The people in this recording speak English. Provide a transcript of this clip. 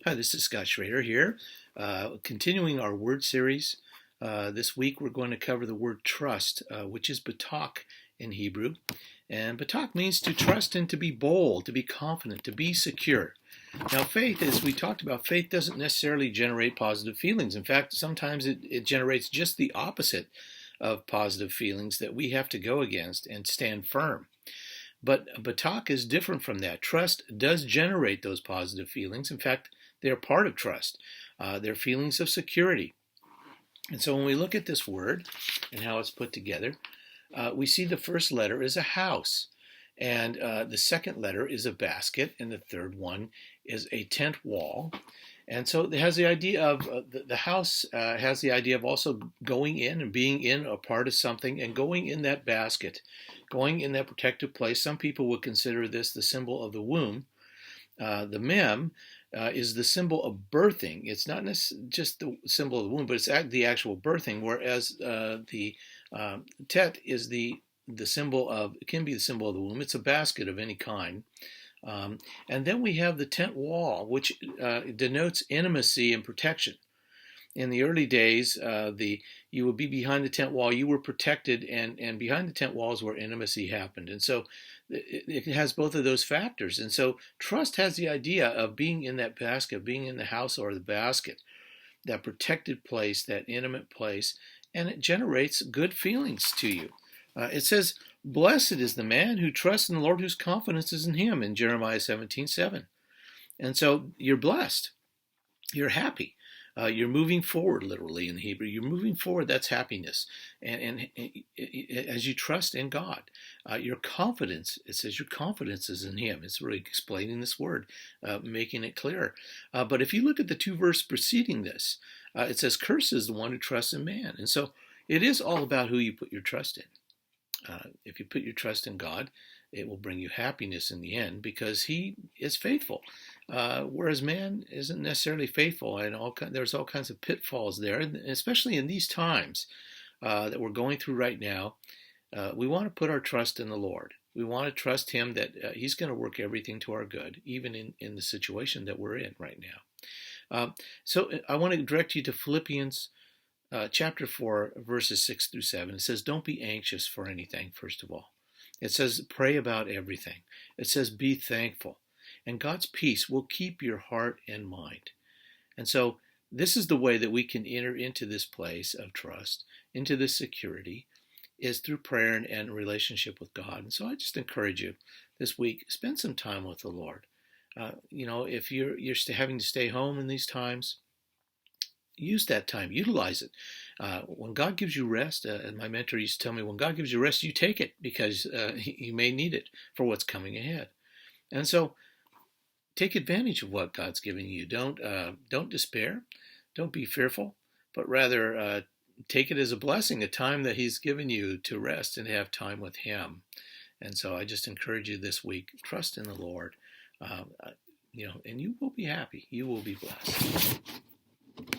Hi, this is Scott Schrader here, continuing our word series. This week we're going to cover the word trust, which is batak in Hebrew. And batak means to trust and to be bold, to be confident, to be secure. Now, faith, as we talked about, faith doesn't necessarily generate positive feelings. In fact, sometimes it generates just the opposite of positive feelings that we have to go against and stand firm. But batak is different from that. Trust does generate those positive feelings. In fact, they're part of trust. They're feelings of security. And so when we look at this word and how it's put together, we see the first letter is a house, and the second letter is a basket, and the third one is a tent wall. And so it has the idea of the house has the idea of also going in and being in a part of something and going in that basket, going in that protective place. Some people would consider this the symbol of the womb. The mem is the symbol of birthing. It's not just the symbol of the womb, but it's the actual birthing. Whereas the tet is the symbol of, it can be the symbol of the womb. It's a basket of any kind. And then we have the tent wall, which denotes intimacy and protection. In the early days, you would be behind the tent wall. You were protected, and behind the tent wall is where intimacy happened. And so it has both of those factors. And so trust has the idea of being in that basket, being in the house or the basket, that protected place, that intimate place, and it generates good feelings to you. It says, "Blessed is the man who trusts in the Lord, whose confidence is in him," in Jeremiah 17:7. And so you're blessed. You're happy. You're moving forward, literally in Hebrew. You're moving forward. That's happiness. And as you trust in God, your confidence, it says your confidence is in him. It's really explaining this word, making it clear. But if you look at the two verses preceding this, it says, "Cursed is the one who trusts in man." And so it is all about who you put your trust in. If you put your trust in God, it will bring you happiness in the end because he is faithful. Whereas man isn't necessarily faithful, and there's all kinds of pitfalls there, and especially in these times that we're going through right now. We want to put our trust in the Lord. We want to trust him that he's going to work everything to our good, even in the situation that we're in right now. So I want to direct you to Philippians chapter 4, verses 6 through 7. It says, "Don't be anxious for anything, first of all." It says, "Pray about everything." It says, "Be thankful. And God's peace will keep your heart and mind." And so this is the way that we can enter into this place of trust, into this security, is through prayer and relationship with God. And so I just encourage you this week, spend some time with the Lord. If you're having to stay home in these times, use that time, utilize it. When God gives you rest, and my mentor used to tell me, when God gives you rest, you take it because you may need it for what's coming ahead. And so take advantage of what God's giving you. Don't despair. Don't be fearful, but rather take it as a blessing, a time that he's given you to rest and have time with him. And so I just encourage you this week, trust in the Lord, and you will be happy. You will be blessed.